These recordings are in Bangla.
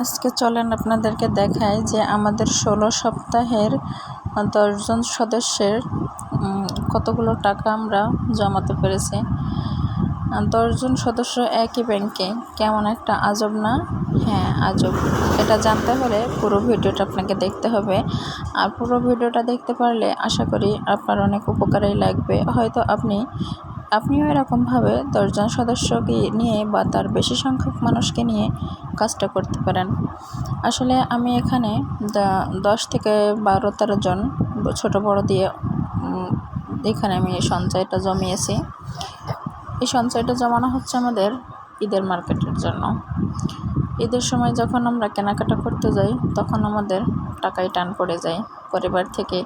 আজকে চলেন আপনাদেরকে দেখাই যে আমাদের 16 সপ্তাহের 10 জন সদস্যের কতগুলো টাকা আমরা জমাতে পেরেছি। 10 জন সদস্য একই ব্যাংকে, কেমন একটা আজব না? হ্যাঁ, আজব। এটা জানতে হলে পুরো ভিডিওটা আপনাকে দেখতে হবে। আর পুরো ভিডিওটা দেখতে পারলে আশা করি আপনার অনেক উপকারেই লাগবে। হয়তো আপনিও এরকমভাবে 10 জন সদস্যকে নিয়ে বা তার বেশি সংখ্যক মানুষকে নিয়ে কাজটা করতে পারেন। আসলে আমি এখানে 10 থেকে 12-13 জন ছোট বড় দিয়ে এখানে আমি এই সঞ্চয়টা জমিয়েছি। এই সঞ্চয়টা জমানো হচ্ছে আমাদের ঈদের মার্কেটের জন্য। ঈদের সময় যখন আমরা কেনাকাটা করতে যাই তখন আমাদের টাকায় টান পড়ে যায়। পরিবার থেকে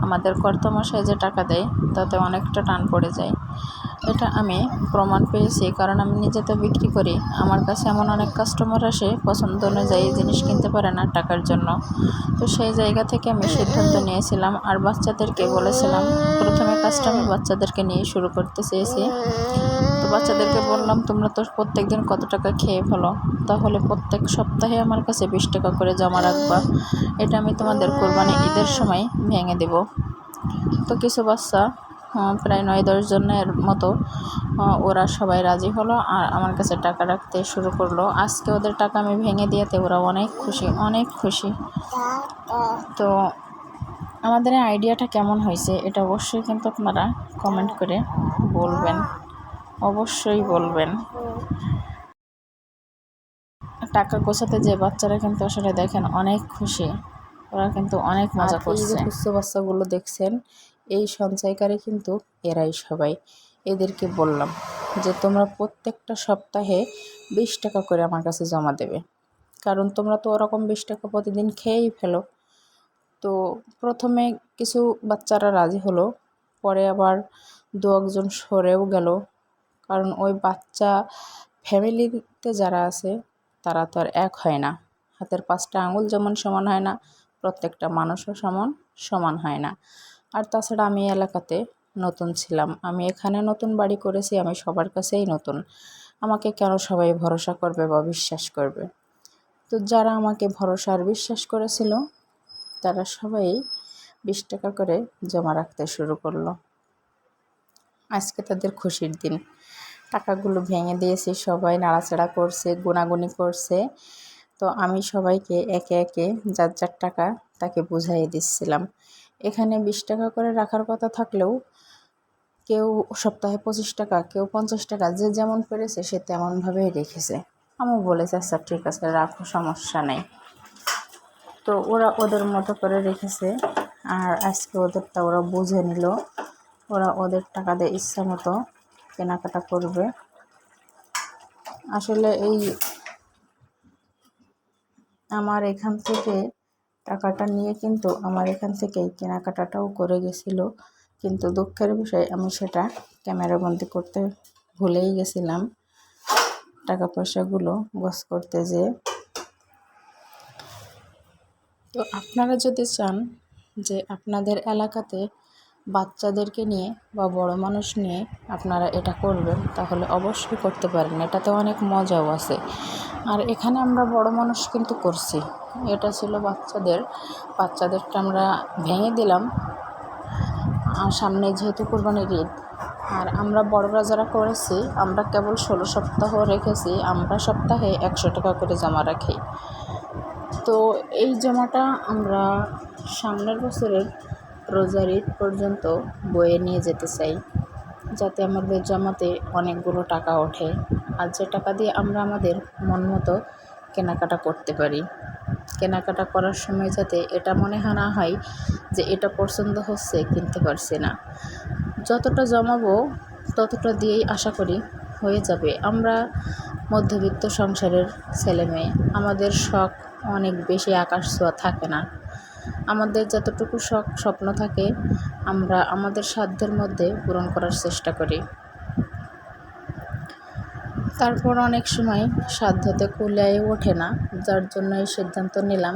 আমাদের কর্তামশাই যে টাকা দেয় তাতে অনেকটা টান পড়ে যায়। এটা আমি প্রমাণ পেয়েছি, কারণ আমি নিজে তো বিক্রি করি। আমার কাছে এমন অনেক কাস্টমার আসে পছন্দ অনুযায়ী জিনিস কিনতে পারে না টাকার জন্য। তো সেই জায়গা থেকে আমি সিদ্ধান্ত নিয়েছিলাম আর বাচ্চাদেরকে বলেছিলাম, প্রথমে কাজটা আমি বাচ্চাদেরকে নিয়ে শুরু করতে চেয়েছি। তো বাচ্চাদেরকে বললাম, তোমরা তো প্রত্যেক দিন কত টাকা খেয়ে ফেলো, তাহলে প্রত্যেক সপ্তাহে আমার কাছে 20 টাকা করে জমা রাখবা। এটা আমি তোমাদের কোরবানি ঈদের সময় ভেঙে দেব। তো কিছু বাচ্চা প্রায় 9-10 জনের মতো ওরা সবাই রাজি হলো আর আমার কাছে টাকা রাখতে শুরু করলো। আজকে ওদের টাকা আমি ভেঙে দিয়েতে ওরা অনেক খুশি। তো আমাদের এই আইডিয়াটা কেমন হয়েছে এটা অবশ্যই কিন্তু আপনারা কমেন্ট করে বলবেন, অবশ্যই বলবেন। টাকা গোছাতে যে বাচ্চারা কিন্তু আসলে দেখেন অনেক খুশি, ওরা কিন্তু অনেক মজা করছে। এই যে বাচ্চাগুলো দেখছেন, এই সঞ্চয়কারী কিন্তু এরাই সবাই। এদেরকে বললাম যে তোমরা প্রত্যেকটা সপ্তাহে 20 টাকা করে আমার কাছে জমা দেবে, কারণ তোমরা তো ওরকম 20 টাকা প্রতিদিন খেয়েই ফেলো। তো প্রথমে কিছু বাচ্চারা রাজি হলো, পরে আবার 2-1 জন সরেও গেল, কারণ ওই বাচ্চা ফ্যামিলিতে যারা আছে তারা তো আর এক হয় না। হাতের 5টা আঙুল যেমন সমান হয় না, প্রত্যেকটা মানুষও সমান হয় না। আর তাছাড়া আমি এলাকাতে নতুন ছিলাম, আমি এখানে নতুন বাড়ি করেছি, আমি সবার কাছেই নতুন। আমাকে কেন সবাই ভরসা করবে বা বিশ্বাস করবে? তো যারা আমাকে ভরসা আর বিশ্বাস করেছিল তারা সবাই 20 টাকা করে জমা রাখতে শুরু করলো। আজকে তাদের খুশির দিন। টাকাগুলো ভেঙে দিয়েছি, সবাই নাড়াচাড়া করছে, গোনাগুনি করছে। তো আমি সবাইকে একে একে যার যার টাকা তাকে বুঝাইয়ে দিচ্ছিলাম। এখানে 20 টাকা করে রাখার কথা থাকলেও কেউ সপ্তাহে 25 টাকা, কেউ 50 টাকা, যে যেমন পেরেছে সে তেমনভাবেই রেখেছে। আমি বলেছি আচ্ছা ঠিক আছে রাখো, সমস্যা নেই। তো ওরা ওদের মতো করে রেখেছে আর আজকে ওদেরটা ওরা বুঝে নিল। ওরা ওদের টাকা দিয়ে ইচ্ছা মতো কেনাকাটা করবে। আসলে এই আমার এখান থেকে টাকাটা নিয়ে কিন্তু আমার এখান থেকেই কেনাকাটাটাও করে গেছিল, কিন্তু দুঃখের বিষয় আমি সেটা ক্যামেরাবন্দি করতে ভুলেই গেছিলাম টাকা পয়সাগুলো গোছ করতে যেয়ে। তো আপনারা যদি চান যে আপনাদের এলাকাতে বাচ্চাদেরকে নিয়ে বা বড় মানুষ নিয়ে আপনারা এটা করবেন, তাহলে অবশ্যই করতে পারেন। এটাতে অনেক মজাও আছে। আর এখানে আমরা বড় মানুষ কিন্তু করছি। এটা ছিল বাচ্চাদেরটা আমরা ভেঙে দিলাম। আর সামনে যেহেতু কোরবানির ঈদ, আর আমরা বড়রা যারা করেছি আমরা কেবল 16 সপ্তাহ রেখেছি। আমরা সপ্তাহে 100 টাকা করে জমা রাখি। তো এই জমাটা আমরা সামনের বছরের রোজার ঈদ পর্যন্ত বয়ে নিয়ে যেতে চাই, যাতে আমাদের জমাতে অনেকগুলো টাকা ওঠে আর যে টাকা দিয়ে আমরা আমাদের মন মতো কেনাকাটা করতে পারি। কেনাকাটা করার সময় যাতে এটা মনে না হয় যে এটা পছন্দ হচ্ছে কিনতে পারছি না। যতটা জমাবো ততটা দিয়েই আশা করি হয়ে যাবে। আমরা মধ্যবিত্ত সংসারের ছেলে মেয়ে, আমাদের শখ অনেক বেশি আকাশ ছোঁয়া থাকে না। আমাদের যতটুকু শখ স্বপ্ন থাকে আমরা আমাদের সাধ্যের মধ্যে পূরণ করার চেষ্টা করি। তারপর অনেক সময় সাধ্যতে কুলায়ে ওঠে না, যার জন্য এই সিদ্ধান্ত নিলাম।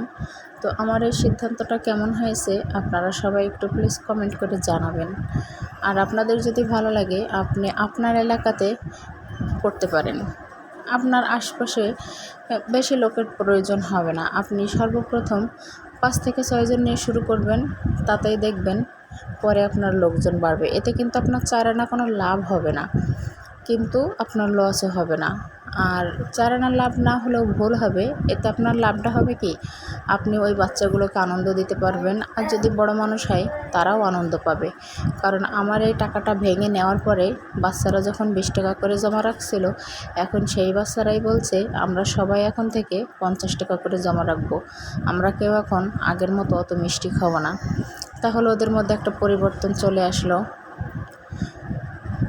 তো আমার এই সিদ্ধান্তটা কেমন হয়েছে আপনারা সবাই একটু প্লিজ কমেন্ট করে জানাবেন। আর আপনাদের যদি ভালো লাগে আপনি আপনার এলাকাতে করতে পারেন। আপনার আশপাশে বেশি লোকের প্রয়োজন হবে না। আপনি সর্বপ্রথম 5 থেকে 6 জন নিয়ে শুরু করবেন, তাতেই দেখবেন পরে আপনার লোকজন বাড়বে। এতে কিন্তু আপনার 4 আনা কোনো লাভ হবে না, কিন্তু আপনার লসও হবে না। আর 4 আনা লাভ না হলেও ভুল হবে, এতে আপনার লাভটা হবে কি, আপনি ওই বাচ্চাগুলোকে আনন্দ দিতে পারবেন। আর যদি বড় মানুষ হয় তারাও আনন্দ পাবে। কারণ আমার এই টাকাটা ভেঙে নেওয়ার পরে বাচ্চারা যখন 20 টাকা করে জমা রাখছিল, এখন সেই বাচ্চারাই বলছে আমরা সবাই এখন থেকে 50 টাকা করে জমা রাখবো, আমরা কেউ এখন আগের মতো অত মিষ্টি খাবো না। তাহলে ওদের মধ্যে একটা পরিবর্তন চলে আসলো।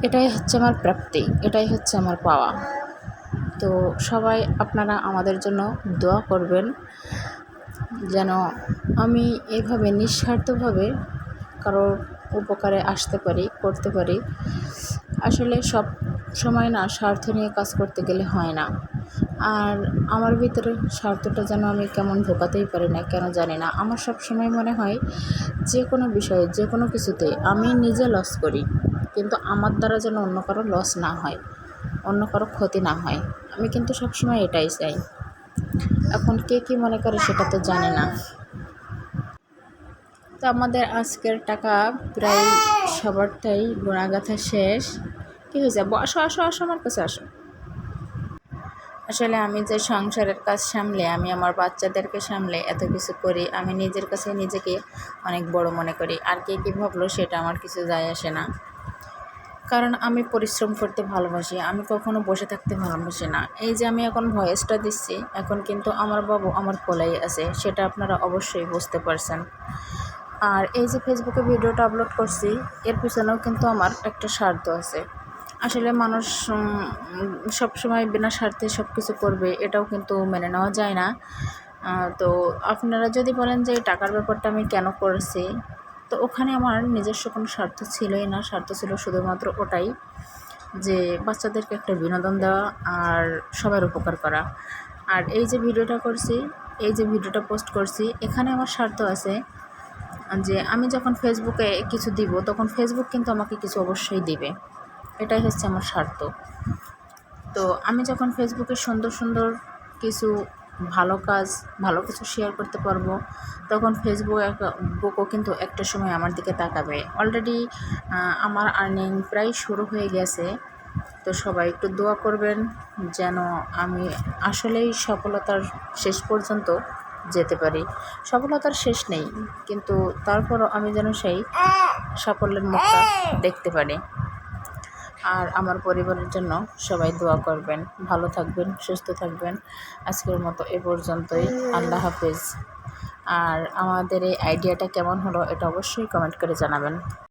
এটাই হচ্ছে আমার প্রাপ্তি, এটাই হচ্ছে আমার পাওয়া। তো সবাই আপনারা আমাদের জন্য দোয়া করবেন, যেন আমি এভাবে নিঃস্বার্থভাবে কারোর উপকারে আসতে পারি, করতে পারি। আসলে সব সময় না স্বার্থ নিয়ে কাজ করতে গেলে হয় না। আর আমার ভিতরে স্বার্থটা যেন আমি কেমন ঢোকাতেই পারি না, কেন জানি না। আমার সব সময় মনে হয় যে কোনো বিষয়ে, যে কোনো কিছুতে আমি নিজে লস করি, কিন্তু আমার দ্বারা যেন অন্য কারো লস না হয়, অন্য কারো ক্ষতি না হয়। আমি কিন্তু সবসময় এটাই চাই। এখন কে কী মনে করে সেটা তো জানি না। তো আমাদের আজকের টাকা প্রায় সবারটাই গোনাগাথা শেষ। কী হয়েছে? আসো আসো আসো, আমার কাছে আসো। আসলে আমি যে সংসারের কাজ সামলে, আমি আমার বাচ্চাদেরকে সামলে এত কিছু করি, আমি নিজের কাছে নিজেকে অনেক বড় মনে করি। আর কে কী ভাবলো সেটা আমার কিছু যায় আসে না। কারণ আমি পরিশ্রম করতে ভালোবাসি, আমি কখনো বসে থাকতে ভালোবাসি না। এই যে আমি এখন ভয়েসটা দিচ্ছি, এখন কিন্তু আমার বাবু আমার কোলেই আছে, সেটা আপনারা অবশ্যই বুঝতে পারছেন। আর এই যে ফেসবুকে ভিডিওটা আপলোড করছি, এর পিছনেও কিন্তু আমার একটা স্বার্থ আছে। আসলে মানুষ সবসময় বিনা স্বার্থে সব কিছু করবে, এটাও কিন্তু মেনে নেওয়া যায় না। তো আপনারা যদি বলেন যে এই টাকার ব্যাপারটা আমি কেন করেছি, তো ওখানে আমার নিজস্ব কোনো স্বার্থ ছিলই না। স্বার্থ ছিল শুধুমাত্র ওটাই, যে বাচ্চাদেরকে একটা বিনোদন দেওয়া আর সবার উপকার করা। আর এই যে ভিডিওটা করছি, এই যে ভিডিওটা পোস্ট করছি, এখানে আমার স্বার্থ আছে যে আমি যখন ফেসবুকে কিছু দিব, তখন ফেসবুক কিন্তু আমাকে কিছু অবশ্যই দিবে। এটাই হচ্ছে আমার স্বার্থ। তো আমি যখন ফেসবুকে সুন্দর সুন্দর কিছু ভালো কাজ, ভালো কিছু শেয়ার করতে পারবো, তখন ফেসবুকও কিন্তু একটা সময় আমার দিকে তাকাবে। অলরেডি আমার আর্নিং প্রায় শুরু হয়ে গেছে। তো সবাই একটু দোয়া করবেন যেন আমি আসলেই সফলতার শেষ পর্যন্ত যেতে পারি। সফলতার শেষ নেই, কিন্তু তারপরও আমি যেন সেই সাফল্যের মুখটা দেখতে পারি। আর আমার পরিবারের জন্য সবাই দোয়া করবেন। ভালো থাকবেন, সুস্থ থাকবেন। আজকের মতো এ পর্যন্তই। আল্লাহ হাফেজ। আর আমাদের এই আইডিয়াটা কেমন হলো এটা অবশ্যই কমেন্ট করে জানাবেন।